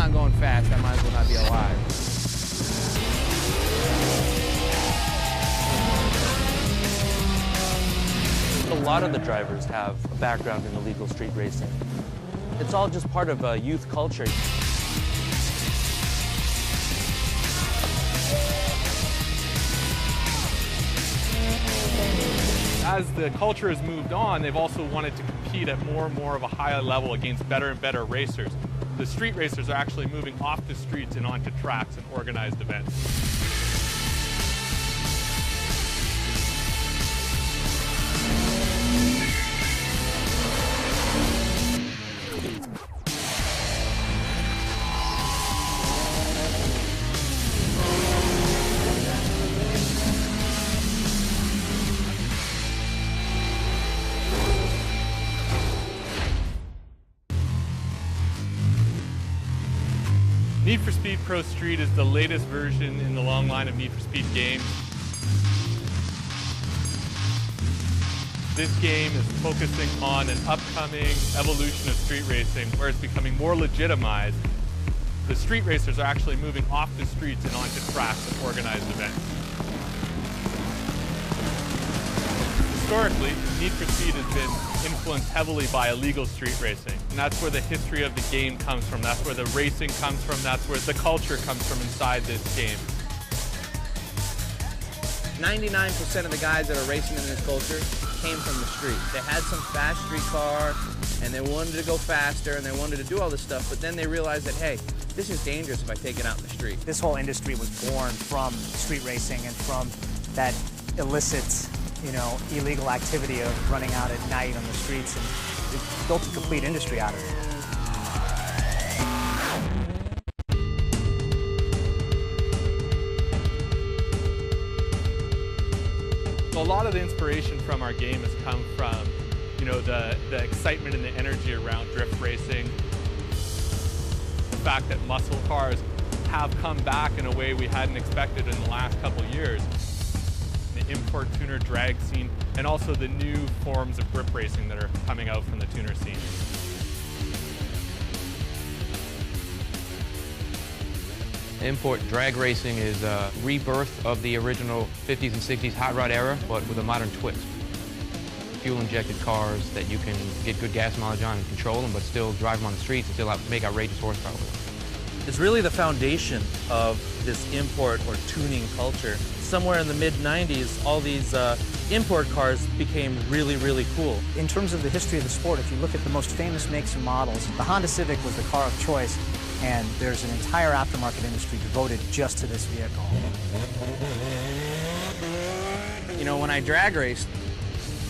not going fast, I might as well not be alive. A lot of the drivers have a background in illegal street racing. It's all just part of youth culture. As the culture has moved on, they've also wanted to compete at more and more of a higher level against better and better racers. The street racers are actually moving off the streets and onto tracks and organized events. Need for Speed ProStreet is the latest version in the long line of Need for Speed games. This game is focusing on an upcoming evolution of street racing where it's becoming more legitimized. The street racers are actually moving off the streets and onto tracks and organized events. Historically, Need for Speed has been influenced heavily by illegal street racing. And that's where the history of the game comes from. That's where the racing comes from. That's where the culture comes from inside this game. 99% of the guys that are racing in this culture came from the street. They had some fast street car, and they wanted to go faster, and they wanted to do all this stuff, but then they realized that, hey, this is dangerous if I take it out in the street. This whole industry was born from street racing and from that illicit, illegal activity of running out at night on the streets, and it built a complete industry out of it. So a lot of the inspiration from our game has come from, the excitement and the energy around drift racing. The fact that muscle cars have come back in a way we hadn't expected in the last couple of years. The import tuner drag scene, and also the new forms of grip racing that are coming out from the tuner scene. Import drag racing is a rebirth of the original 50s and 60s hot rod era, but with a modern twist. Fuel-injected cars that you can get good gas mileage on and control them, but still drive them on the streets and still make outrageous horsepower with them. It's really the foundation of this import or tuning culture. Somewhere in the mid-90s, all these import cars became really, really cool. In terms of the history of the sport, if you look at the most famous makes and models, the Honda Civic was the car of choice, and there's an entire aftermarket industry devoted just to this vehicle. When I drag raced,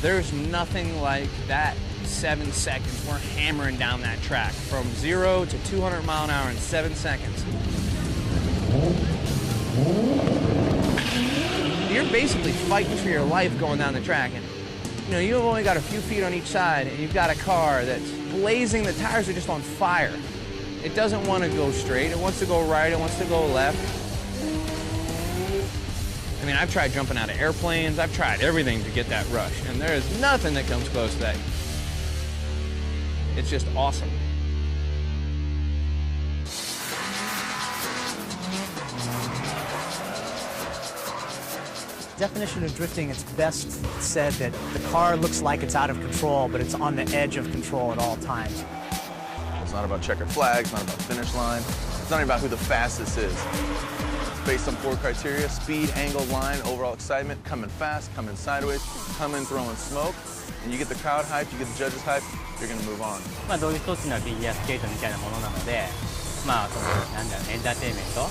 there's nothing like that 7 seconds. We're hammering down that track from 0 to 200 mile an hour in 7 seconds. You're basically fighting for your life going down the track, and you've only got a few feet on each side, and you've got a car that's blazing. The tires are just on fire. It doesn't want to go straight. It wants to go right. It wants to go left. I mean, I've tried jumping out of airplanes. I've tried everything to get that rush, and there is nothing that comes close to that. It's just awesome. Definition of drifting, it's best said that the car looks like it's out of control, but it's on the edge of control at all times. It's not about checkered flags, not about finish line. It's not even about who the fastest is. It's based on 4 criteria: speed, angle, line, overall excitement, coming fast, coming sideways, coming throwing smoke. And you get the crowd hyped, you get the judges hyped, you're going to move on. どういう一つのフィギュアスケートみたいなものなので、エンターテインメント、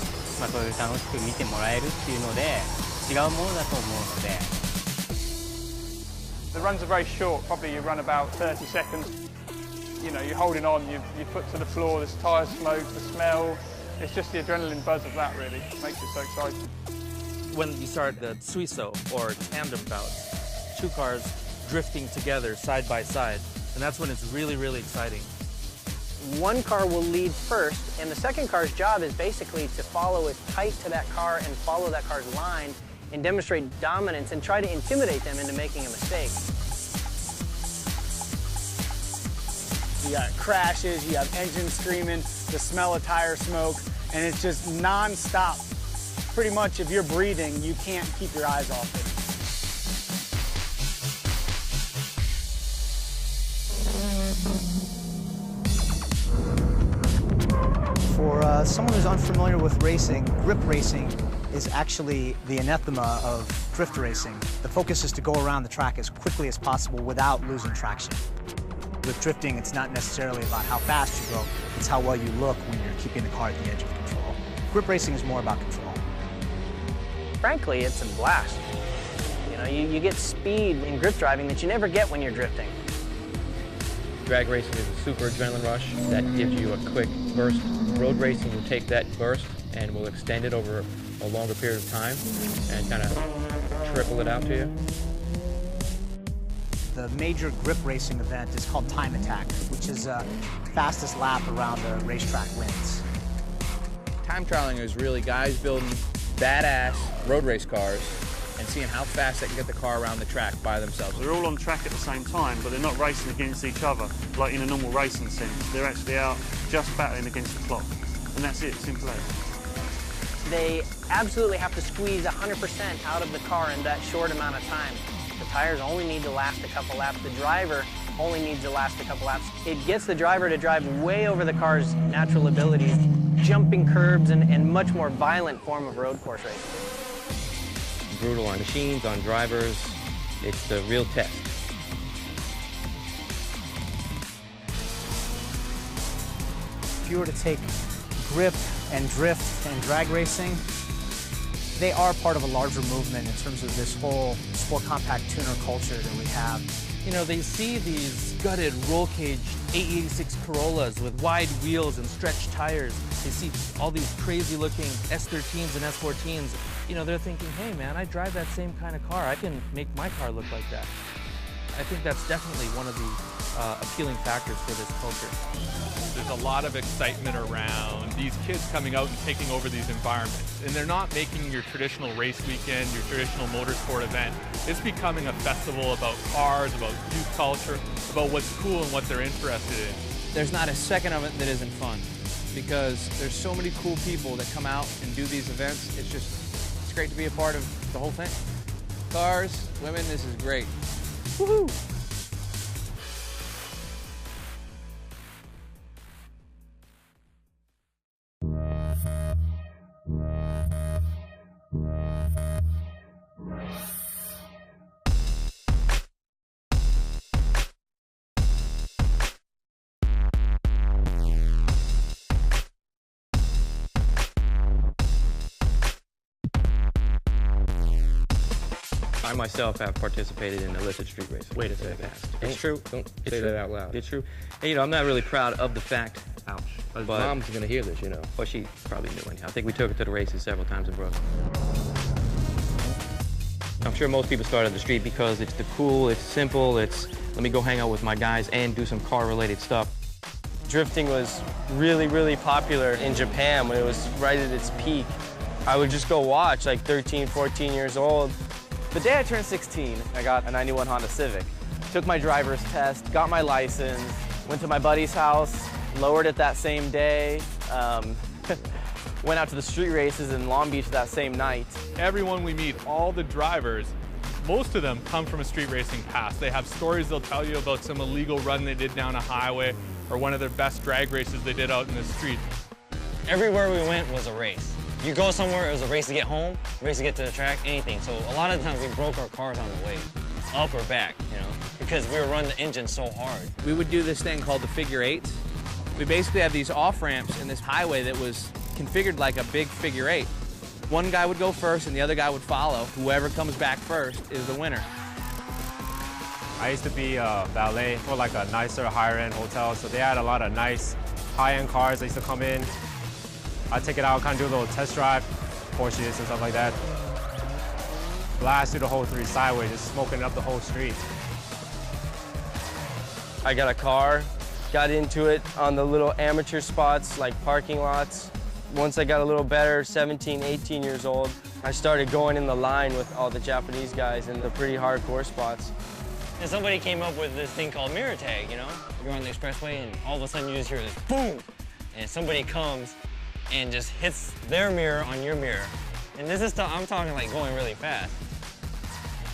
そういう楽しく見てもらえるっていうので、違うものだと思うので。The runs are very short, probably you run about 30 seconds. You're holding on, your foot to the floor, there's tyre smoke, the smell. It's just the adrenaline buzz of that, really. It makes it so exciting. When you start the suiso, or tandem bouts, 2 cars drifting together side by side, and that's when it's really, really exciting. One car will lead first, and the second car's job is basically to follow as tight to that car and follow that car's line and demonstrate dominance and try to intimidate them into making a mistake. You got crashes, you have engines screaming, the smell of tire smoke, and it's just non-stop. Pretty much if you're breathing, you can't keep your eyes off it. For someone who's unfamiliar with racing, grip racing is actually the anathema of drift racing. The focus is to go around the track as quickly as possible without losing traction. With drifting, it's not necessarily about how fast you go, it's how well you look when you're keeping the car at the edge of control. Grip racing is more about control. Frankly, it's a blast. You know, you get speed in grip driving that you never get when you're drifting. Drag racing is a super adrenaline rush that gives you a quick burst. Road racing will take that burst and will extend it over a longer period of time and kind of trickle it out to you. The major grip racing event is called time attack, which is fastest lap around the racetrack wins. Time trialing is really guys building badass road race cars and seeing how fast they can get the car around the track by themselves. They're all on track at the same time, but they're not racing against each other, like in a normal racing sense. They're actually out just battling against the clock. And that's it, simple as. They absolutely have to squeeze 100% out of the car in that short amount of time. The tires only need to last a couple laps. The driver only needs to last a couple laps. It gets the driver to drive way over the car's natural abilities, jumping curbs and much more violent form of road course racing. Brutal on machines, on drivers. It's the real test. If you were to take grip and drift and drag racing, they are part of a larger movement in terms of this whole sport compact tuner culture that we have. You know, they see these gutted roll cage 886 Corollas with wide wheels and stretched tires. They see all these crazy looking S13s and S14s. You know, they're thinking, hey man, I drive that same kind of car. I can make my car look like that. I think that's definitely one of the appealing factors for this culture. There's a lot of excitement around these kids coming out and taking over these environments. And they're not making your traditional race weekend, your traditional motorsport event. It's becoming a festival about cars, about youth culture, about what's cool and what they're interested in. There's not a second of it that isn't fun because there's so many cool people that come out and do these events. It's great to be a part of the whole thing. Cars, women, this is great. Woohoo! I myself have participated in illicit street racing. Wait a second. It's true. Don't say that out loud. It's true. And, you know, I'm not really proud of the fact. Ouch. But Mom's gonna hear this, you know. Well, she probably knew anyhow. I think we took her to the races several times in Brooklyn. I'm sure most people start on the street because it's the cool, it's simple, it's let me go hang out with my guys and do some car-related stuff. Drifting was really, really popular in Japan when it was right at its peak. I would just go watch, like 13, 14 years old. The day I turned 16, I got a 91 Honda Civic. Took my driver's test, got my license, went to my buddy's house, lowered it that same day, went out to the street races in Long Beach that same night. Everyone we meet, all the drivers, most of them come from a street racing past. They have stories they'll tell you about some illegal run they did down a highway or one of their best drag races they did out in the street. Everywhere we went was a race. You go somewhere, it was a race to get home, a race to get to the track, anything. So a lot of times we broke our cars on the way, up or back, you know, because we were running the engine so hard. We would do this thing called the figure eight. We basically have these off-ramps in this highway that was configured like a big figure eight. One guy would go first and the other guy would follow. Whoever comes back first is the winner. I used to be a valet for like a nicer, higher-end hotel, so they had a lot of nice, high-end cars that used to come in. I'd take it out, kind of do a little test drive, Porsches and stuff like that. Blast through the whole street sideways, just smoking up the whole street. I got a car, got into it on the little amateur spots, like parking lots. Once I got a little better, 17, 18 years old, I started going in the line with all the Japanese guys in the pretty hardcore spots. And somebody came up with this thing called mirror tag, you know? You're on the expressway and all of a sudden you just hear this boom! And somebody comes and just hits their mirror on your mirror. And this is stuff, I'm talking like going really fast.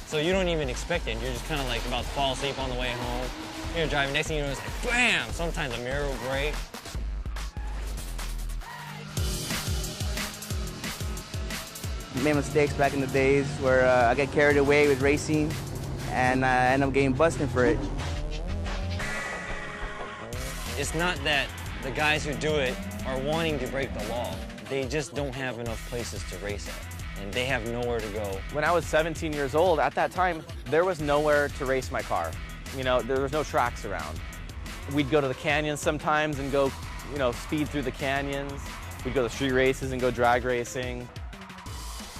So you don't even expect it. You're just kind of like about to fall asleep on the way home. You're driving, next thing you know, it's like bam! Sometimes a mirror will break. Made mistakes back in the days where I get carried away with racing and I end up getting busted for it. It's not that the guys who do it are wanting to break the law. They just don't have enough places to race at, and they have nowhere to go. When I was 17 years old, at that time, there was nowhere to race my car. You know, there was no tracks around. We'd go to the canyons sometimes and go, you know, speed through the canyons. We'd go to street races and go drag racing.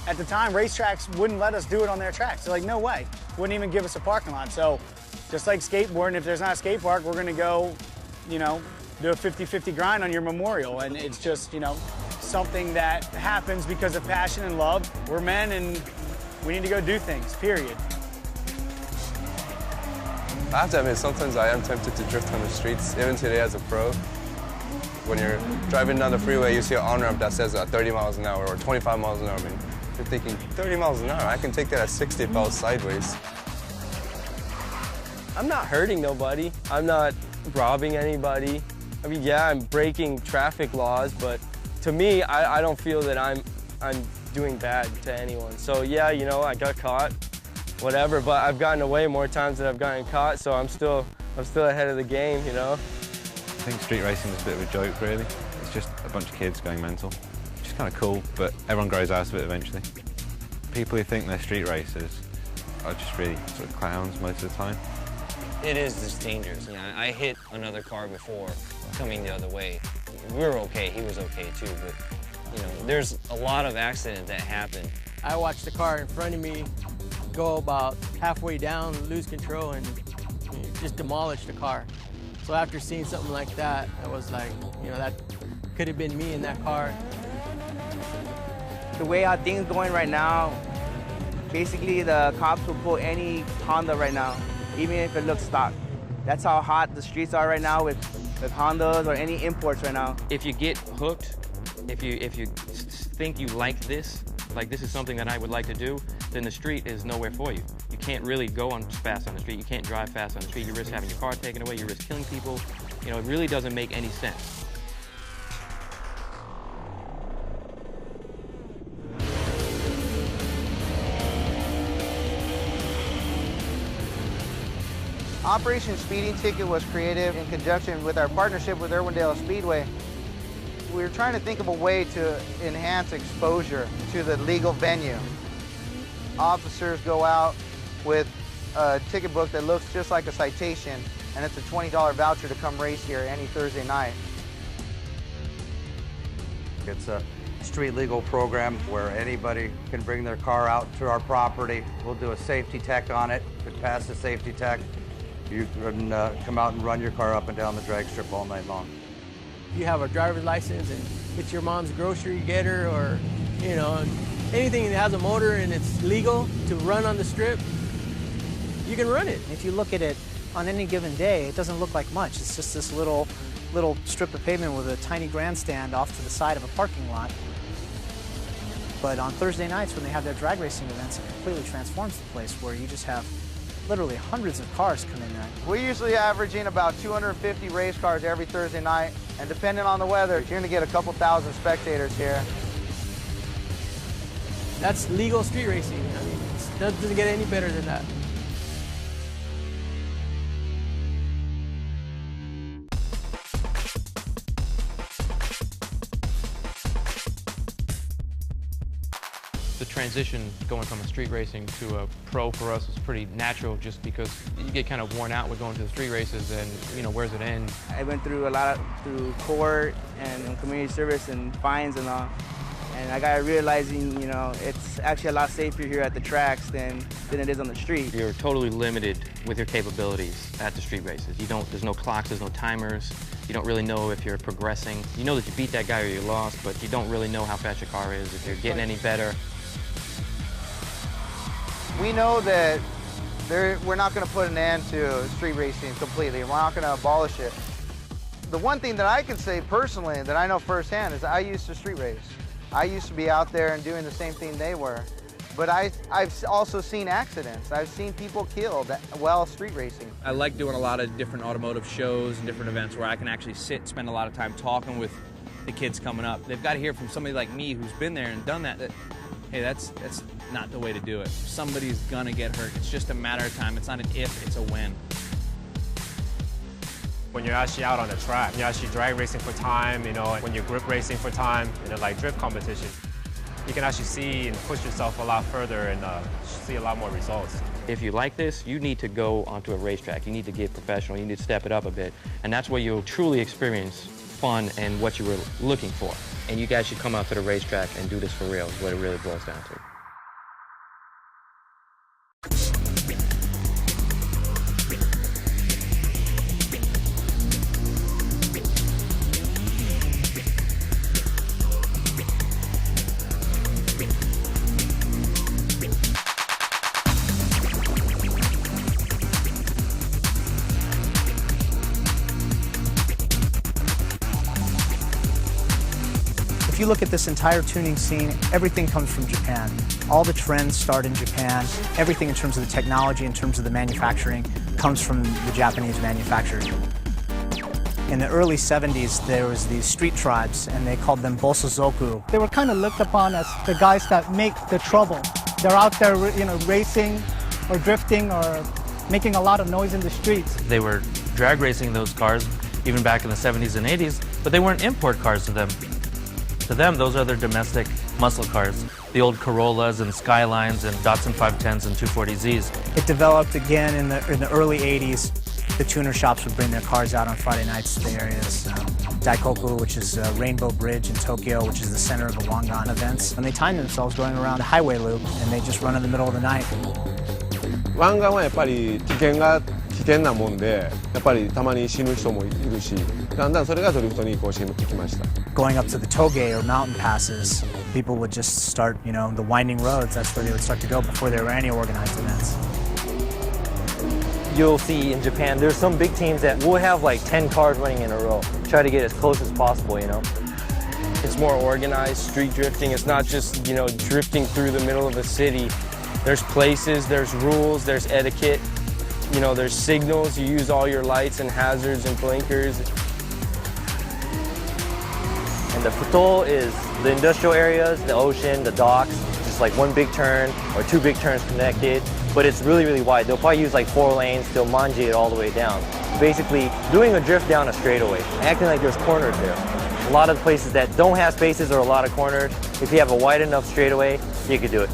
At the time, racetracks wouldn't let us do it on their tracks. They're like, no way. Wouldn't even give us a parking lot. So just like skateboarding, if there's not a skate park, we're gonna go, you know, do a 50-50 grind on your memorial. And it's just, you know, something that happens because of passion and love. We're men and we need to go do things, period. I have to admit, sometimes I am tempted to drift on the streets, even today as a pro. When you're driving down the freeway, you see an on-ramp that says 30 miles an hour or 25 miles an hour. I mean, you're thinking, 30 miles an hour, I can take that at 60 if I was sideways. I'm not hurting nobody. I'm not robbing anybody. I mean, yeah, I'm breaking traffic laws, but to me, I don't feel that I'm doing bad to anyone. So yeah, you know, I got caught, whatever, but I've gotten away more times than I've gotten caught, so I'm still ahead of the game, you know? I think street racing is a bit of a joke, really. It's just a bunch of kids going mental, which is kind of cool, but everyone grows out of it eventually. People who think they're street racers are just really sort of clowns most of the time. It is just dangerous. You know, I hit another car before coming the other way. We were okay, he was okay too, but you know, there's a lot of accidents that happen. I watched the car in front of me go about halfway down, lose control, and just demolish the car. So after seeing something like that, I was like, you know, that could have been me in that car. The way how things going right now, basically the cops will pull any Honda right now, even if it looks stock. That's how hot the streets are right now with Hondas or any imports right now. If you get hooked, if you think you like this is something that I would like to do, then the street is nowhere for you. You can't really go on fast on the street. You can't drive fast on the street. You risk having your car taken away. You risk killing people. You know, it really doesn't make any sense. Operation Speeding Ticket was created in conjunction with our partnership with Irwindale Speedway. We were trying to think of a way to enhance exposure to the legal venue. Officers go out with a ticket book that looks just like a citation, and it's a $20 voucher to come race here any Thursday night. It's a street legal program where anybody can bring their car out to our property. We'll do a safety tech on it. If it passes safety tech, you can come out and run your car up and down the drag strip all night long. If you have a driver's license and it's your mom's grocery getter, or, you know, anything that has a motor and it's legal to run on the strip, you can run it. If you look at it on any given day, it doesn't look like much. It's just this little strip of pavement with a tiny grandstand off to the side of a parking lot. But on Thursday nights when they have their drag racing events, it completely transforms the place, where you just have literally hundreds of cars come in there. We're usually averaging about 250 race cars every Thursday night, and depending on the weather, you're going to get a couple thousand spectators here. That's legal street racing. I mean, it doesn't get any better than that. The transition going from a street racing to a pro for us was pretty natural, just because you get kind of worn out with going to the street races, and you know, where's it end? I went through through court and community service and fines and all, and I got realizing, you know, it's actually a lot safer here at the tracks than it is on the street. You're totally limited with your capabilities at the street races. There's no clocks, there's no timers. You don't really know if you're progressing. You know that you beat that guy or you lost, but you don't really know how fast your car is, if you're getting any better. We know that We're not going to put an end to street racing completely. We're not going to abolish it. The one thing that I can say personally that I know firsthand is I used to street race. I used to be out there and doing the same thing they were. But I've also seen accidents. I've seen people killed while street racing. I like doing a lot of different automotive shows and different events where I can actually spend a lot of time talking with the kids coming up. They've got to hear from somebody like me who's been there and done that, hey, that's not the way to do it. Somebody's gonna get hurt. It's just a matter of time. It's not an if, it's a when. When you're actually out on the track, you're actually drag racing for time, when you're grip racing for time, like drift competition. You can actually see and push yourself a lot further and see a lot more results. If you like this, you need to go onto a racetrack. You need to get professional. You need to step it up a bit. And that's where you'll truly experience fun and what you were looking for. And you guys should come out to the racetrack and do this for real, is what it really boils down to. If you look at this entire tuning scene, everything comes from Japan. All the trends start in Japan. Everything in terms of the technology, in terms of the manufacturing, comes from the Japanese manufacturers. In the early 70s, there was these street tribes, and they called them bosozoku. They were kind of looked upon as the guys that make the trouble. They're out there, racing or drifting or making a lot of noise in the streets. They were drag racing those cars even back in the 70s and 80s, but they weren't import cars to them. To them, those are their domestic muscle cars, the old Corollas and Skylines and Datsun 510s and 240Zs. It developed again in the early 80s. The tuner shops would bring their cars out on Friday nights to the areas. Daikoku, which is Rainbow Bridge in Tokyo, which is the center of the Wangan events. And they time themselves going around the highway loop, and they just run in the middle of the night. 湾岸はやっぱり危険なもんで、やっぱりたまに死ぬ人もいるし、だんだんそれがドリフトに移行していきました。 Going up to the toge or mountain passes, people would just start, the winding roads. That's where they would start to go before there were any organized events. You'll see in Japan, there's some big teams that will have like 10 cars running in a row. Try to get as close as possible, It's more organized street drifting. It's not just, drifting through the middle of a city. There's places, there's rules, there's etiquette. There's signals. You use all your lights and hazards and blinkers. And the futo is the industrial areas, the ocean, the docks, just like one big turn or two big turns connected, but it's really, really wide. They'll probably use like 4 lanes, they'll manji it all the way down. Basically, doing a drift down a straightaway, acting like there's corners there. A lot of places that don't have spaces or a lot of corners, if you have a wide enough straightaway, you could do it.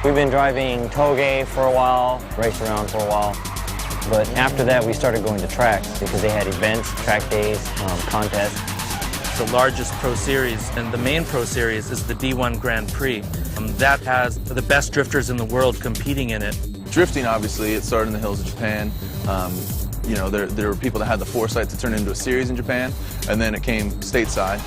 We've been driving toge for a while, raced around for a while. But after that, we started going to tracks because they had events, track days, contests. The largest pro series and the main pro series is the D1 Grand Prix. That has the best drifters in the world competing in it. Drifting, obviously, it started in the hills of Japan. There were people that had the foresight to turn it into a series in Japan, and then it came stateside.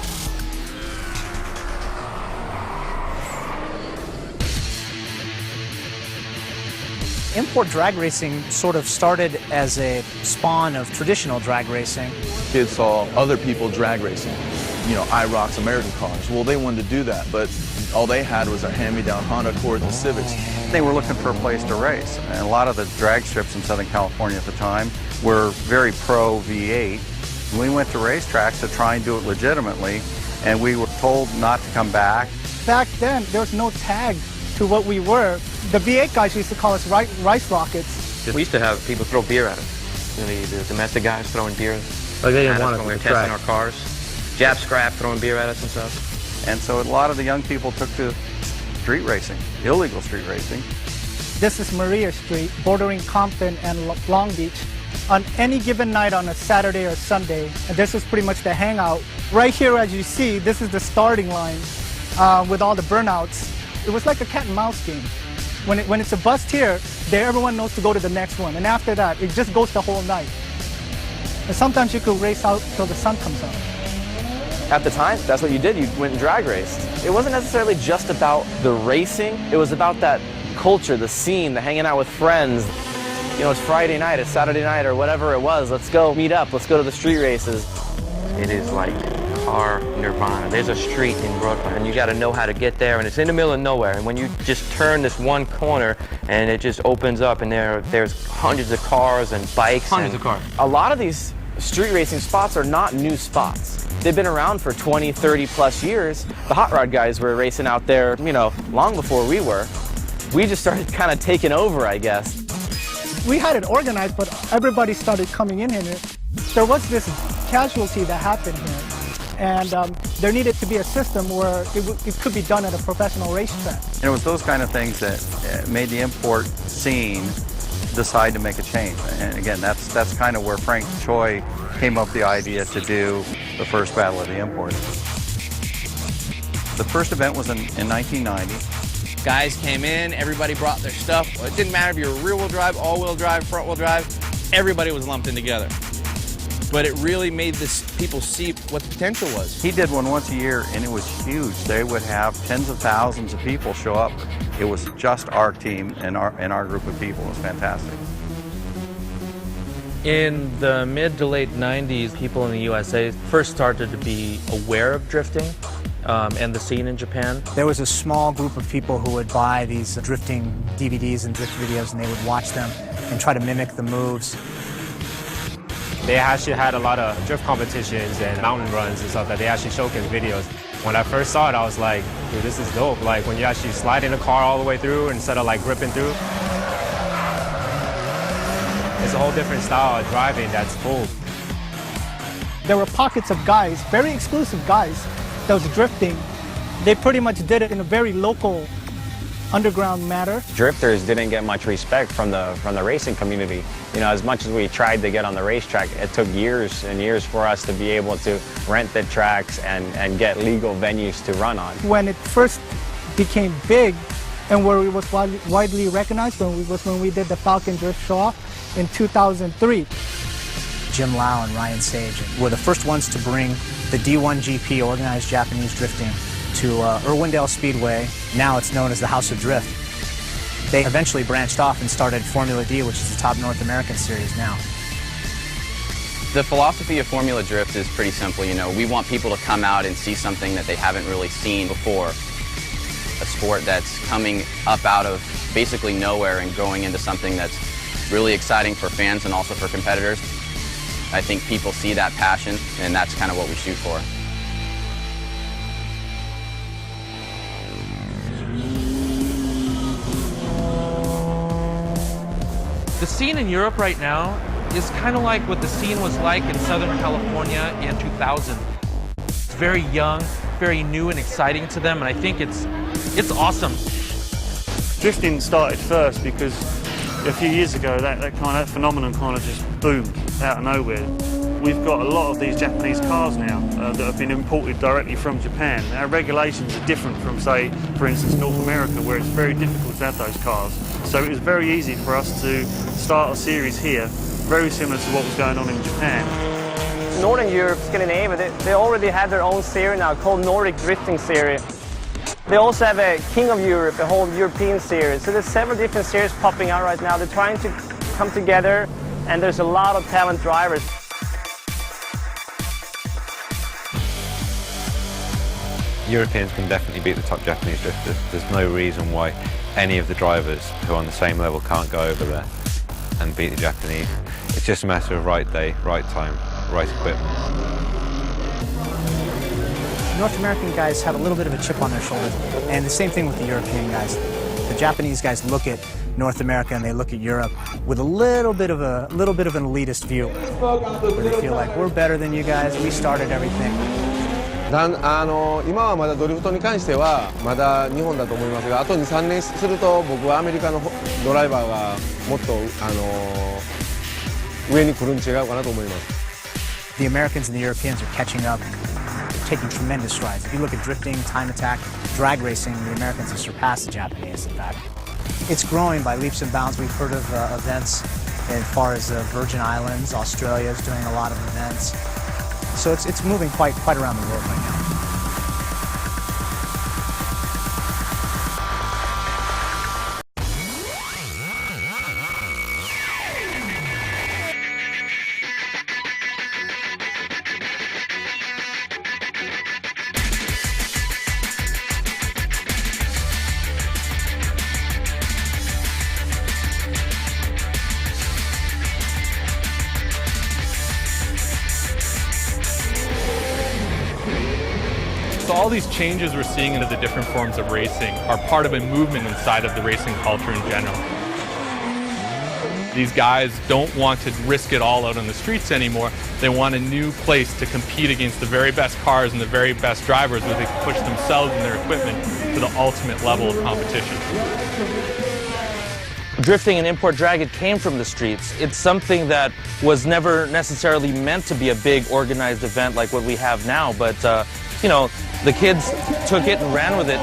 Import drag racing sort of started as a spawn of traditional drag racing. Kids saw other people drag racing, IROC's American cars. Well, they wanted to do that, but all they had was their hand-me-down Honda Accords and Civics. They were looking for a place to race, and a lot of the drag strips in Southern California at the time were very pro V8. We went to racetracks to try and do it legitimately, and we were told not to come back. Back then, there was no tag to what we were. The V8 guys used to call us rice rockets. We used to have people throw beer at us. The domestic guys throwing beer Like they didn't at want us us when we on were the testing track. our cars. Jap Scrap throwing beer at us and stuff. And so a lot of the young people took to street racing, illegal street racing. This is Maria Street, bordering Compton and Long Beach. On any given night on a Saturday or Sunday, and this is pretty much the hangout. Right here, as you see, this is the starting line with all the burnouts. It was like a cat and mouse game. When it's a bust here, everyone knows to go to the next one. And after that, it just goes the whole night. And sometimes you could race out till the sun comes out. At the time, that's what you did. You went and drag raced. It wasn't necessarily just about the racing. It was about that culture, the scene, the hanging out with friends. You know, it's Friday night, it's Saturday night, or whatever it was. Let's go meet up, let's go to the street races. It is like car nirvana. There's a street in Brooklyn, and you got to know how to get there, and it's in the middle of nowhere. And when you just turn this one corner, and it just opens up, and there's hundreds of cars and bikes. Hundreds of cars. A lot of these street racing spots are not new spots. They've been around for 20, 30 plus years. The hot rod guys were racing out there, you know, long before we were. We just started kind of taking over, I guess. We had it organized, but everybody started coming in here. There was this casualty that happened here, and there needed to be a system where it could be done at a professional racetrack. And it was those kind of things that made the import scene decide to make a change. And again, that's kind of where Frank Choi came up with the idea to do the first Battle of the Imports. The first event was in 1990. Guys came in, everybody brought their stuff. It didn't matter if you were rear-wheel drive, all-wheel drive, front-wheel drive, everybody was lumped in together. But it really made people see what the potential was. He did one once a year, and it was huge. They would have tens of thousands of people show up. It was just our team and our group of people. It was fantastic. In the mid to late 90s, people in the USA first started to be aware of drifting and the scene in Japan. There was a small group of people who would buy these drifting DVDs and drift videos, and they would watch them and try to mimic the moves. They actually had a lot of drift competitions and mountain runs and stuff that they actually showcased videos. When I first saw it, I was like, dude, this is dope. Like when you actually slide in a car all the way through instead of like gripping through. It's a whole different style of driving that's cool. There were pockets of guys, very exclusive guys, that was drifting. They pretty much did it in a very local, underground manner. Drifters didn't get much respect from the racing community. You know, as much as we tried to get on the racetrack, it took years and years for us to be able to rent the tracks and get legal venues to run on. When it first became big and where it was widely recognized was when we did the Falcon Drift Show-Off in 2003. Jim Lau and Ryan Sage were the first ones to bring the D1 GP, organized Japanese drifting, to Irwindale Speedway. Now it's known as the House of Drift. They eventually branched off and started Formula D, which is the top North American series now. The philosophy of Formula Drift is pretty simple. You know, we want people to come out and see something that they haven't really seen before. A sport that's coming up out of basically nowhere and growing into something that's really exciting for fans and also for competitors. I think people see that passion, and that's kind of what we shoot for. The scene in Europe right now is kind of like what the scene was like in Southern California in 2000. It's very young, very new and exciting to them, and I think it's awesome. Drifting started first because a few years ago that phenomenon kind of just boomed out of nowhere. We've got a lot of these Japanese cars now that have been imported directly from Japan. Our regulations are different from, say, for instance, North America, where it's very difficult to have those cars. So it was very easy for us to start a series here, very similar to what was going on in Japan. Northern Europe, Scandinavia, they already have their own series now called Nordic Drifting Series. They also have a King of Europe, a whole European series. So there's several different series popping out right now. They're trying to come together, and there's a lot of talent drivers. Europeans can definitely beat the top Japanese drifters. There's no reason why any of the drivers who are on the same level can't go over there and beat the Japanese. It's just a matter of right day, right time, right equipment. North American guys have a little bit of a chip on their shoulder, and the same thing with the European guys. The Japanese guys look at North America and they look at Europe with a little bit of an elitist view, where they feel like we're better than you guys, we started everything. 今はまだドリフトに関してはまだ日本だと思いますが、あと2、3年すると僕はアメリカのドライバーがもっと上に来るん違うかなと思います。The Americans and the Europeans are catching up, taking tremendous strides. If you look at drifting, time attack, drag racing, the Americans have surpassed the Japanese, in fact. It's growing by leaps and bounds. We've heard of events as far as the Virgin Islands. Australia is doing a lot of events. So it's moving quite around the world right now. all these changes we're seeing into the different forms of racing are part of a movement inside of the racing culture in general. These guys don't want to risk it all out on the streets anymore. They want a new place to compete against the very best cars and the very best drivers where they can push themselves and their equipment to the ultimate level of competition. Drifting and import drag, it came from the streets. It's something that was never necessarily meant to be a big organized event like what we have now, but you know, the kids took it and ran with it.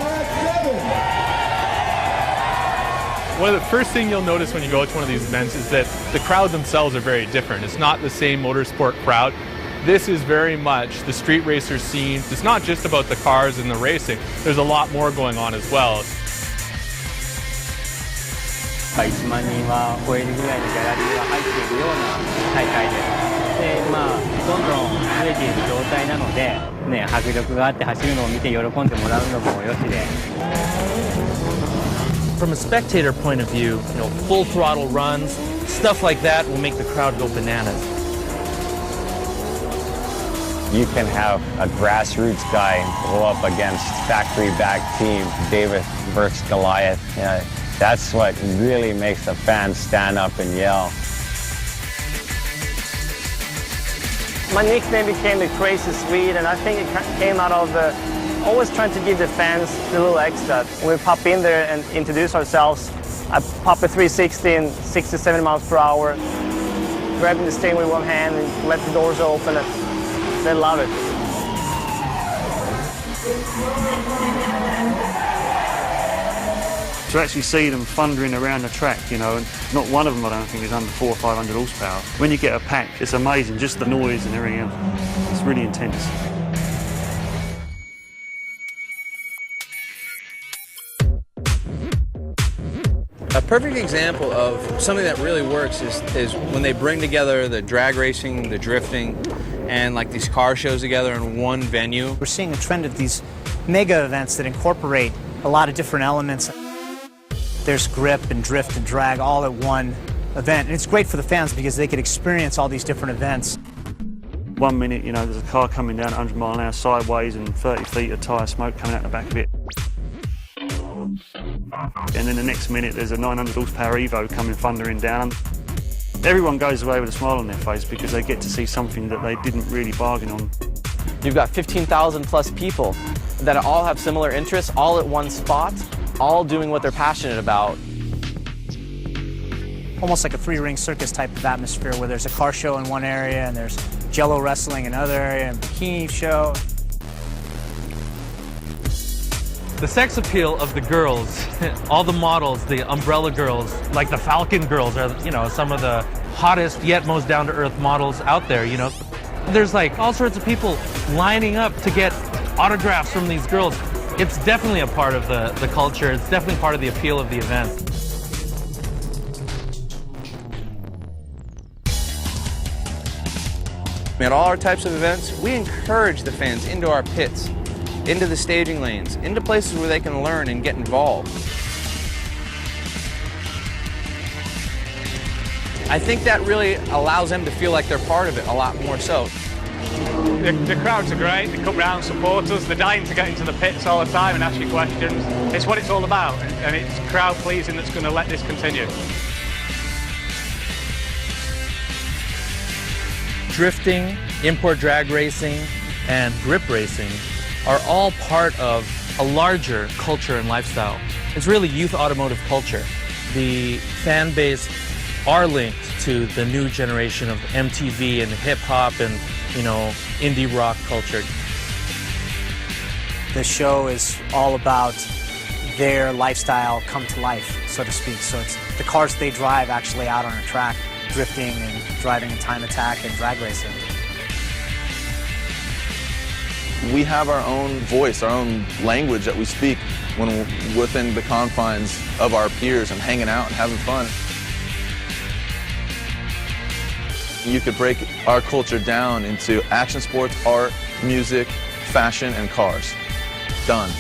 One of the first things you'll notice when you go to one of these events is that the crowd themselves are very different. It's not the same motorsport crowd. This is very much the street racer scene. It's not just about the cars and the racing. There's a lot more going on as well. 1万人は超えるぐらいのギャラリーが入っているような大会です。で、どんどん増えている状態なので、ね、迫力があって走るのを見て喜んでもらうのもよしで。From a spectator point of view, you know, full throttle runs, stuff like that will make the crowd go bananas. You can have a grassroots guy go up against factory-backed team, David versus Goliath. That's what really makes the fans stand up and yell. My nickname became the Crazy Swede, and I think it came out of always trying to give the fans a little extra. When we pop in there and introduce ourselves, I pop a 360 in 60-70 miles per hour, grabbing the steering with one hand and let the doors open. They love it. To actually see them thundering around the track, you know, and not one of them I don't think is under 400 or 500 horsepower. When you get a pack, it's amazing, just the noise and everything else. It's really intense. A perfect example of something that really works is when they bring together the drag racing, the drifting, and like these car shows together in one venue. We're seeing a trend of these mega events that incorporate a lot of different elements. There's grip and drift and drag all at one event. And it's great for the fans because they could experience all these different events. 1 minute, you know, there's a car coming down at 100 mile an hour sideways and 30 feet of tyre smoke coming out the back of it. And then the next minute there's a 900 horsepower Evo coming thundering down. Everyone goes away with a smile on their face because they get to see something that they didn't really bargain on. You've got 15,000 plus people that all have similar interests, all at one spot, all doing what they're passionate about. Almost like a three-ring circus type of atmosphere where there's a car show in one area and there's jello wrestling in another area and bikini show. The sex appeal of the girls, all the models, the umbrella girls, like the Falcon girls are, you know, some of the hottest yet most down-to-earth models out there, you know. There's like all sorts of people lining up to get autographs from these girls. It's definitely a part of the culture. It's definitely part of the appeal of the event. At all our types of events, we encourage the fans into our pits, into the staging lanes, into places where they can learn and get involved. I think that really allows them to feel like they're part of it a lot more so. The crowds are great, they come round, support us, they're dying to get into the pits all the time and ask you questions. It's what it's all about, and it's crowd pleasing that's going to let this continue. Drifting, import drag racing, and grip racing are all part of a larger culture and lifestyle. It's really youth automotive culture. The fan base are linked to the new generation of MTV and hip-hop and, you know, indie rock culture. The show is all about their lifestyle come to life, so to speak. So it's the cars they drive actually out on a track, drifting and driving in time attack and drag racing. We have our own voice, our own language that we speak when we're within the confines of our peers and hanging out and having fun. You could break our culture down into action sports, art, music, fashion, and cars. Done.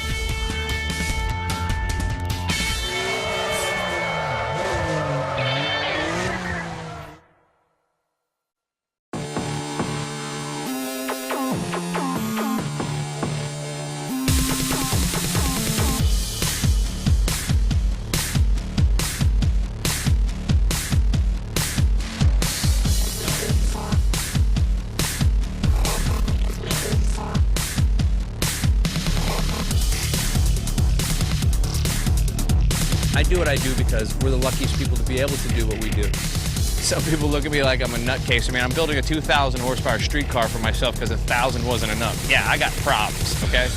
do what I do because we're the luckiest people to be able to do what we do. Some people look at me like I'm a nutcase. I mean, I'm building a 2,000 horsepower street car for myself because 1,000 wasn't enough. Yeah, I got problems, okay?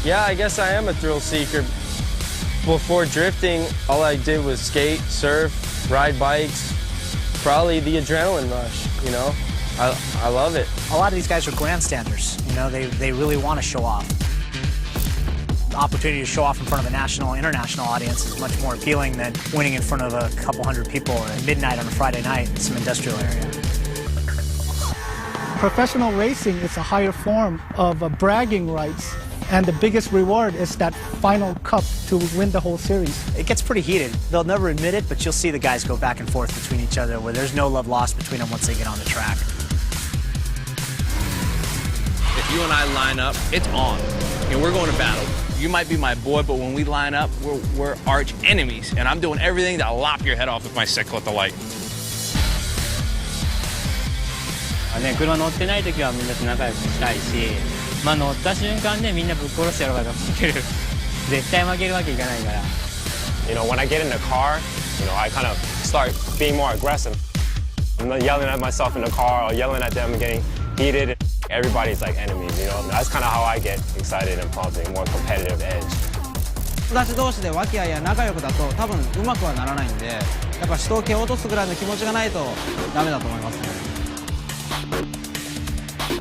Yeah, I guess I am a thrill seeker. Before drifting, all I did was skate, surf, ride bikes, probably the adrenaline rush, you know? I love it. A lot of these guys are grandstanders, you know, they really want to show off. The opportunity to show off in front of a national, international audience is much more appealing than winning in front of a couple hundred people at midnight on a Friday night in some industrial area. Professional racing is a higher form of bragging rights, and the biggest reward is that final cup to win the whole series. It gets pretty heated. They'll never admit it, but you'll see the guys go back and forth between each other where there's no love lost between them once they get on the track. If you and I line up, it's on. You know, we're going to battle. You might be my boy, but when we line up, we're arch enemies, and I'm doing everything to lop your head off with my sickle at the light. 車乗ってない時はみんなと仲良くしたいし、乗った瞬間ね、みんなぶっ殺してやろうかと思ってる。絶対負けるわけいかないから。You know, when I get in the car, you know, I kind of start being more aggressive. I'm not yelling at myself in the car or yelling at them, getting heated. Everybody's like enemies, you know. That's kind of how I get excited and pumped, a more competitive edge. 友達同士で和気あいあい仲良くだと多分うまくはならないんで、やっぱ人を蹴落とすぐらいの気持ちがないとダメだと思いますね。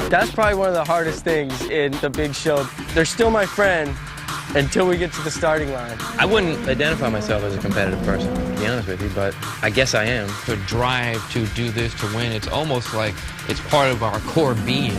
That's probably one of the hardest things in the big show. They're still my friend until we get to the starting line. I wouldn't identify myself as a competitive person, to be honest with you, but I guess I am. To drive, to do this, to win, it's almost like it's part of our core being.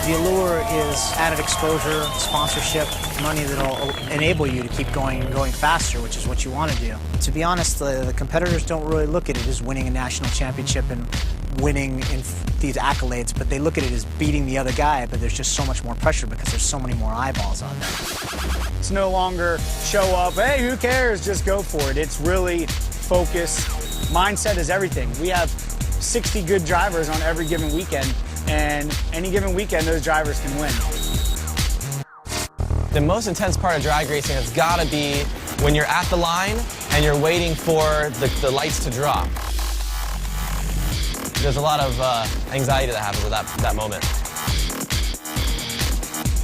The allure is added exposure, sponsorship, money that'll enable you to keep going and going faster, which is what you want to do. To be honest, the competitors don't really look at it as winning a national championship and winning in these accolades, but they look at it as beating the other guy, but there's just so much more pressure because there's so many more eyeballs on there. It's no longer show up, hey, who cares, just go for it. It's really focus. Mindset is everything. We have 60 good drivers on every given weekend, and any given weekend, those drivers can win. The most intense part of drag racing has got to be when you're at the line and you're waiting for the lights to drop. There's a lot of anxiety that happens at that moment.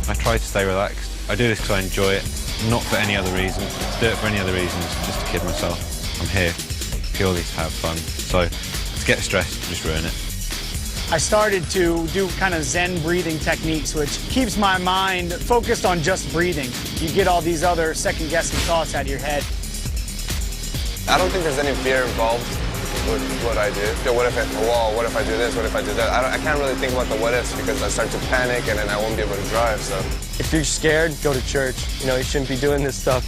I try to stay relaxed. I do this because I enjoy it, not for any other reason. To do it for any other reason is just to kid myself. I'm here purely to have fun. So to get stressed, just ruin it. I started to do kind of Zen breathing techniques, which keeps my mind focused on just breathing. You get all these other second-guessing thoughts out of your head. I don't think there's any fear involved with what I do. What if what if I do this? What if I do that? I can't really think about the what ifs because I start to panic and then I won't be able to drive. So if you're scared, go to church. You know, you shouldn't be doing this stuff.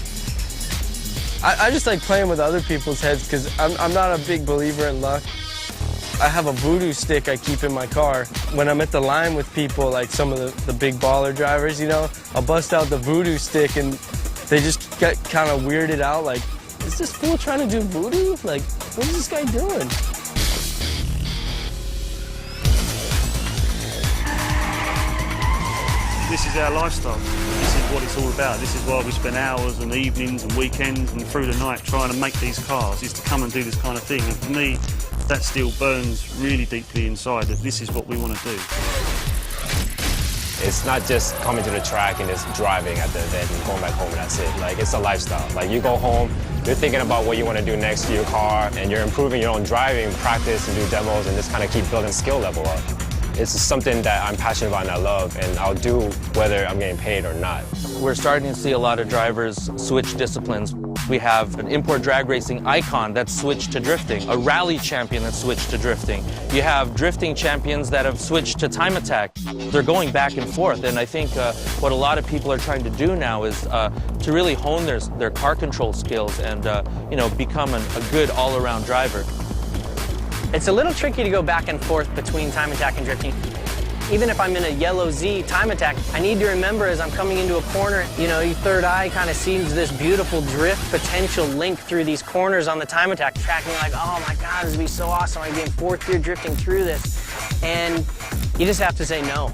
I just like playing with other people's heads because I'm not a big believer in luck. I have a voodoo stick I keep in my car. When I'm at the line with people, like some of the big baller drivers, you know, I'll bust out the voodoo stick and they just get kind of weirded out, like, is this fool trying to do voodoo? Like, what is this guy doing? This is our lifestyle. This is what it's all about. This is why we spend hours and evenings and weekends and through the night trying to make these cars, is to come and do this kind of thing. And for me, that still burns really deeply inside that this is what we want to do. It's not just coming to the track and just driving at the event and going back home and that's it. Like, it's a lifestyle. Like, you go home, you're thinking about what you want to do next to your car, and you're improving your own driving, practice and do demos and just kind of keep building skill level up. It's something that I'm passionate about and I love, and I'll do whether I'm getting paid or not. We're starting to see a lot of drivers switch disciplines. We have an import drag racing icon that's switched to drifting, a rally champion that's switched to drifting. You have drifting champions that have switched to time attack. They're going back and forth, and I think what a lot of people are trying to do now is to really hone their car control skills and you know, become a good all-around driver. It's a little tricky to go back and forth between time attack and drifting. Even if I'm in a yellow Z time attack, I need to remember as I'm coming into a corner, you know, your third eye kind of sees this beautiful drift potential link through these corners on the time attack track, and you're like, oh my God, this would be so awesome. I'm getting fourth gear drifting through this. And you just have to say no.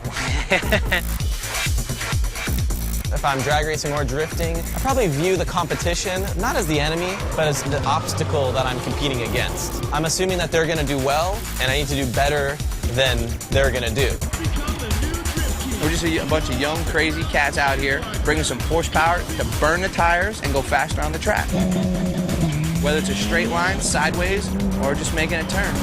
if I'm drag racing or drifting, I probably view the competition not as the enemy, but as the obstacle that I'm competing against. I'm assuming that they're going to do well, and I need to do better than they're going to do. We're just a bunch of young, crazy cats out here bringing some horsepower to burn the tires and go faster on the track. Whether it's a straight line, sideways, or just making a turn.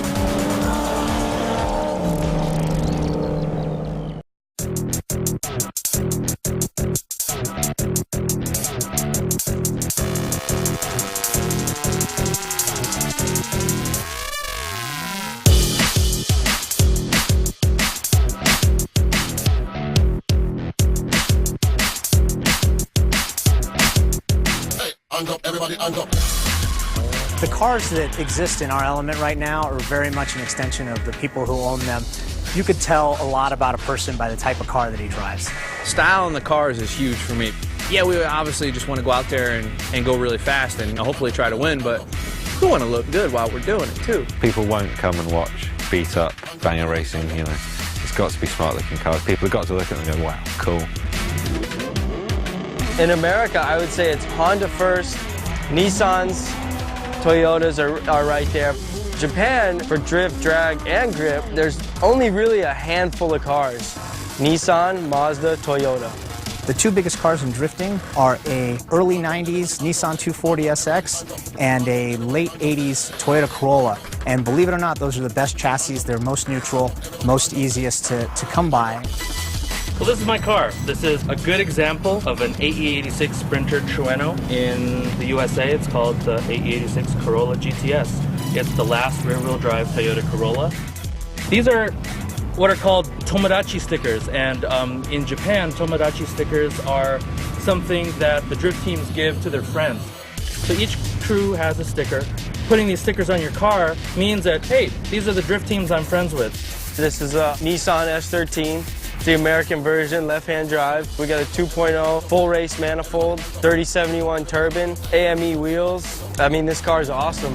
The cars that exist in our element right now are very much an extension of the people who own them. You could tell a lot about a person by the type of car that he drives. Style in the cars is huge for me. Yeah, we obviously just want to go out there and go really fast and hopefully try to win, but we want to look good while we're doing it too. People won't come and watch beat up banger racing, you know. It's got to be smart looking cars. People have got to look at them and go, wow, cool. In America, I would say it's Honda first, Nissans, Toyotas are right there. Japan, for drift, drag, and grip, there's only really a handful of cars. Nissan, Mazda, Toyota. The two biggest cars in drifting are a early 90s Nissan 240SX and a late 80s Toyota Corolla. And believe it or not, those are the best chassis. They're most neutral, most easiest to come by. Well, this is my car. This is a good example of an AE86 Sprinter Trueno. In the USA, it's called the AE86 Corolla GTS. It's the last rear-wheel drive Toyota Corolla. These are what are called Tomodachi stickers, and in Japan, Tomodachi stickers are something that the drift teams give to their friends. So each crew has a sticker. Putting these stickers on your car means that, hey, these are the drift teams I'm friends with. This is a Nissan S13. The American version, left-hand drive. We got a 2.0 full race manifold, 3071 turbine, AME wheels. I mean, this car is awesome.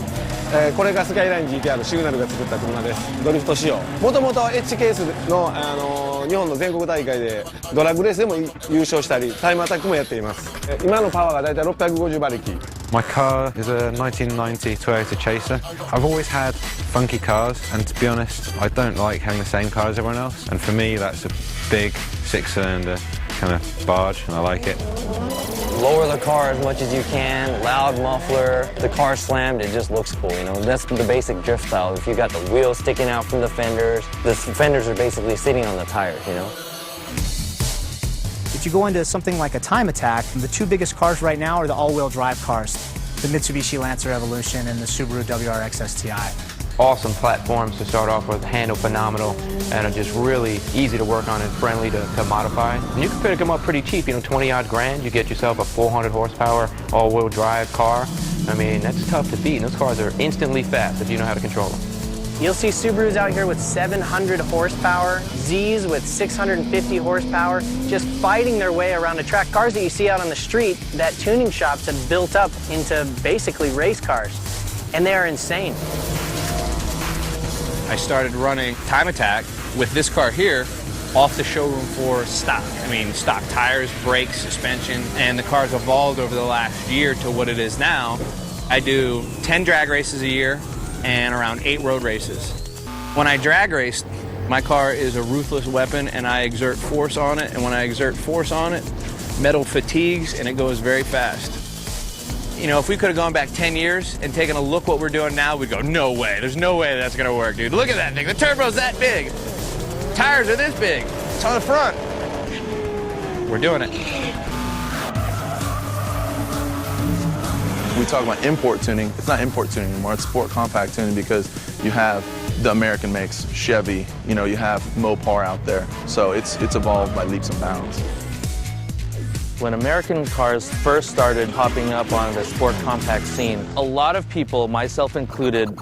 これがスカイライン GTR シグナルが作った車です。ドリフト仕様。もともと H ケースの、日本の全国大会でドラッグレースでも優勝したり、タイムアタックもやっています。今のパワーがだいたい650馬力。My car is a 1990 Toyota Chaser. I've always had funky cars, and to be honest, I don't like having the same car as everyone else. And for me, that's a big six-cylinder kind of barge, and I like it. Lower the car as much as you can, loud muffler, the car slammed, it just looks cool, you know. That's the basic drift style. If you got the wheels sticking out from the fenders are basically sitting on the tires, you know. If you go into something like a Time Attack, the two biggest cars right now are the all-wheel drive cars, the Mitsubishi Lancer Evolution and the Subaru WRX STI. Awesome platforms to start off with, handle phenomenal, and are just really easy to work on and friendly to modify. And you can pick them up pretty cheap, you know, 20-odd grand, you get yourself a 400 horsepower all-wheel drive car. I mean, that's tough to beat, and those cars are instantly fast if you know how to control them. You'll see Subarus out here with 700 horsepower, Zs with 650 horsepower, just fighting their way around a track. Cars that you see out on the street that tuning shops have built up into basically race cars, and they are insane. I started running Time Attack with this car here off the showroom floor stock. I mean, stock tires, brakes, suspension, and the car's evolved over the last year to what it is now. I do 10 drag races a year and around 8 road races. When I drag race, my car is a ruthless weapon and I exert force on it, and when I exert force on it, metal fatigues and it goes very fast. You know, if we could have gone back 10 years and taken a look what we're doing now, we'd go, no way, there's no way that's gonna work, dude. Look at that thing, the turbo's that big. Tires are this big, it's on the front. We're doing it. We talk about import tuning. It's not import tuning anymore. It's sport compact tuning because you have the American makes, Chevy, you know, you have Mopar out there. So it's evolved by leaps and bounds. When American cars first started popping up on the sport compact scene, a lot of people, myself included,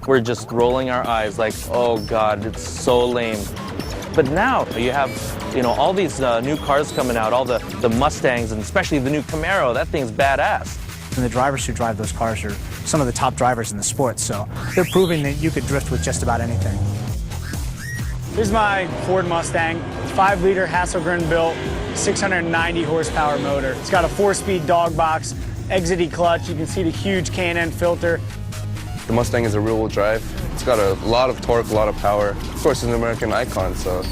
were just rolling our eyes like, oh God, it's so lame. But now you have, you know, all these new cars coming out, all the Mustangs, and especially the new Camaro. That thing's badass. And the drivers who drive those cars are some of the top drivers in the sport, so they're proving that you could drift with just about anything. Here's my Ford Mustang, 5-liter Hasselgren built, 690 horsepower motor. It's got a 4-speed dog box, exit clutch. You can see the huge K&N filter. The Mustang is a rear-wheel drive. It's got a lot of torque, a lot of power. Of course, it's an American icon, so.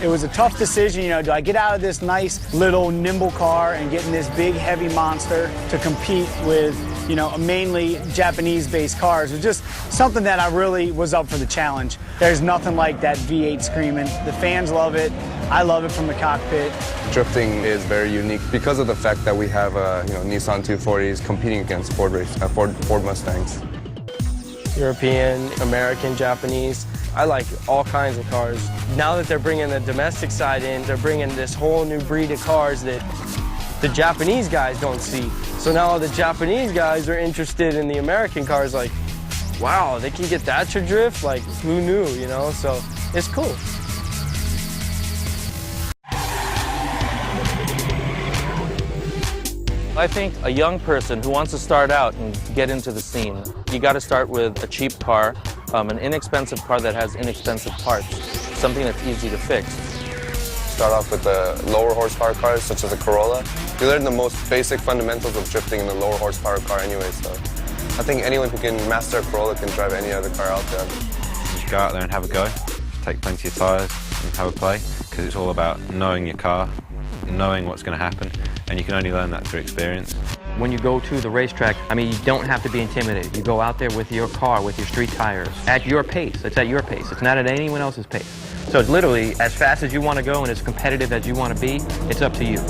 It was a tough decision, you know, do I get out of this nice little nimble car and get in this big heavy monster to compete with, you know, mainly Japanese-based cars? It was just something that I really was up for the challenge. There's nothing like that V8 screaming. The fans love it. I love it from the cockpit. Drifting is very unique because of the fact that we have, Nissan 240s competing against Ford Mustangs. European, American, Japanese. I like all kinds of cars. Now that they're bringing the domestic side in, they're bringing this whole new breed of cars that the Japanese guys don't see. So now the Japanese guys are interested in the American cars, like, wow, they can get that to drift? Like, who knew, you know? So it's cool. I think a young person who wants to start out and get into the scene, you got to start with a cheap car, an inexpensive car that has inexpensive parts, something that's easy to fix. Start off with the lower horsepower cars, such as a Corolla. You learn the most basic fundamentals of drifting in the lower horsepower car anyway, so I think anyone who can master a Corolla can drive any other car out there. Just go out there and have a go, take plenty of tyres and have a play, because it's all about knowing your car, knowing what's going to happen, and you can only learn that through experience. When you go to the racetrack, I mean, you don't have to be intimidated. You go out there with your car, with your street tires, at your pace. It's at your pace. It's not at anyone else's pace. So it's literally as fast as you want to go and as competitive as you want to be, it's up to you.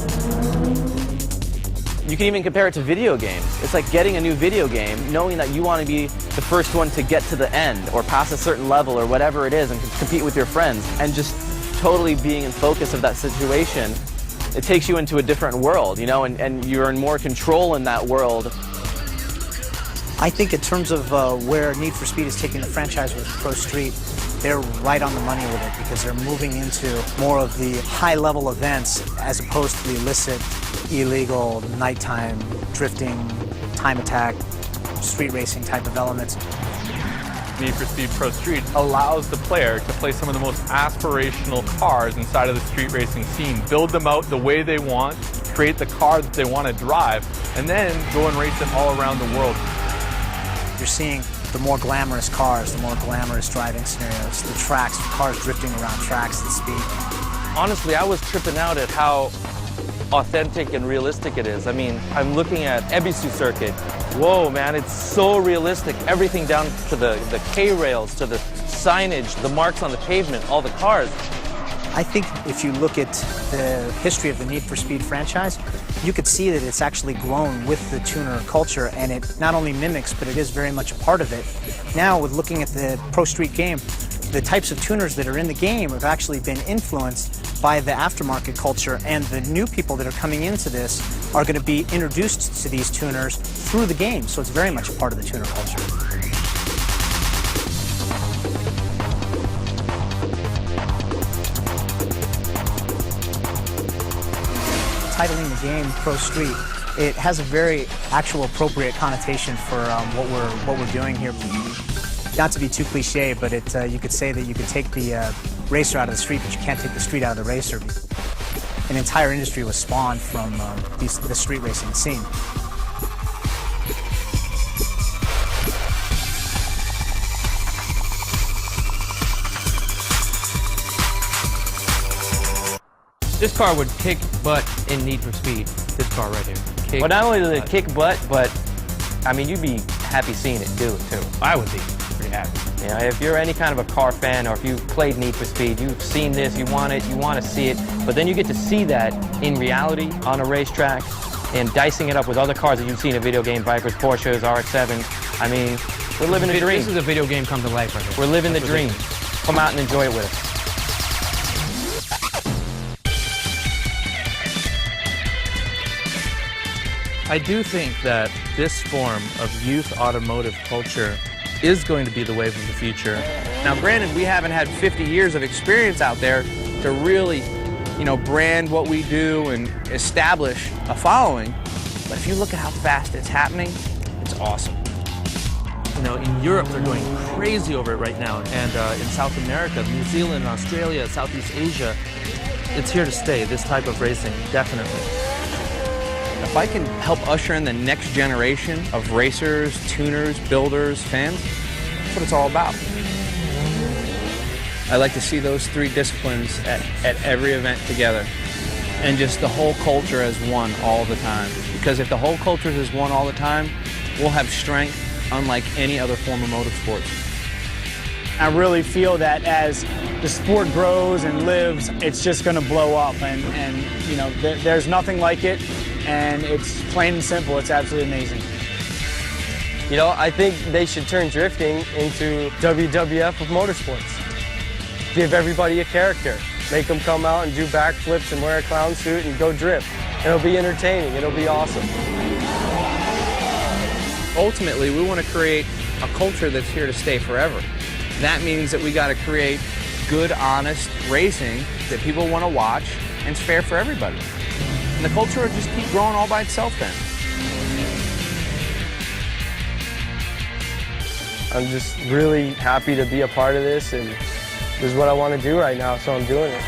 You can even compare it to video games. It's like getting a new video game, knowing that you want to be the first one to get to the end or pass a certain level or whatever it is and compete with your friends, and just totally being in focus of that situation. It takes you into a different world, you know, and you're in more control in that world. I think in terms of where Need for Speed is taking the franchise with ProStreet, they're right on the money with it because they're moving into more of the high-level events as opposed to the illicit, illegal, nighttime drifting, time attack, street racing type of elements. Need for Speed ProStreet allows the player to play some of the most aspirational cars inside of the street racing scene, build them out the way they want, create the car that they want to drive, and then go and race them all around the world. You're seeing the more glamorous cars, the more glamorous driving scenarios, the tracks, cars drifting around tracks at speed. Honestly, I was tripping out at how authentic and realistic it is. I mean, I'm looking at Ebisu circuit. Whoa, man, it's so realistic. Everything down to the K-rails, to the signage, the marks on the pavement, all the cars. I think if you look at the history of the Need for Speed franchise, you could see that it's actually grown with the tuner culture, and it not only mimics, but it is very much a part of it. Now, with looking at the ProStreet game, the types of tuners that are in the game have actually been influenced by the aftermarket culture, and the new people that are coming into this are going to be introduced to these tuners through the game, so it's very much a part of the tuner culture. Titling the game ProStreet, it has a very actual appropriate connotation for what we're doing here. Not to be too cliche, but you could say that you could take the racer out of the street, but you can't take the street out of the racer. An entire industry was spawned from the street racing scene. This car would kick butt in Need for Speed. This car right here. Well, not only does it kick butt, but I mean, you'd be happy seeing it do it too. I would be pretty happy. Yeah, if you're any kind of a car fan, or if you've played Need for Speed, you've seen this, you want it, you want to see it, but then you get to see that in reality on a racetrack and dicing it up with other cars that you've seen in video game, Vipers, Porsches, RX-7s. I mean, we're living the dream. This is a video game come to life right here. We're living the dream. Come out and enjoy it with us. I do think that this form of youth automotive culture is going to be the wave of the future. Now, granted, we haven't had 50 years of experience out there to really, brand what we do and establish a following. But if you look at how fast it's happening, it's awesome. You know, in Europe, they're going crazy over it right now. And in South America, New Zealand, Australia, Southeast Asia, it's here to stay, this type of racing, definitely. If I can help usher in the next generation of racers, tuners, builders, fans, that's what it's all about. I like to see those three disciplines at every event together, and just the whole culture as one all the time. Because if the whole culture is one all the time, we'll have strength unlike any other form of motorsports. I really feel that as the sport grows and lives, it's just going to blow up, and you know, there's nothing like it, and it's plain and simple. It's absolutely amazing. You know, I think they should turn drifting into WWF of motorsports. Give everybody a character. Make them come out and do backflips and wear a clown suit and go drift. It'll be entertaining. It'll be awesome. Ultimately, we want to create a culture that's here to stay forever. That means that we got to create good, honest racing that people want to watch, and it's fair for everybody. And the culture will just keep growing all by itself then. I'm just really happy to be a part of this, and this is what I want to do right now, so I'm doing it.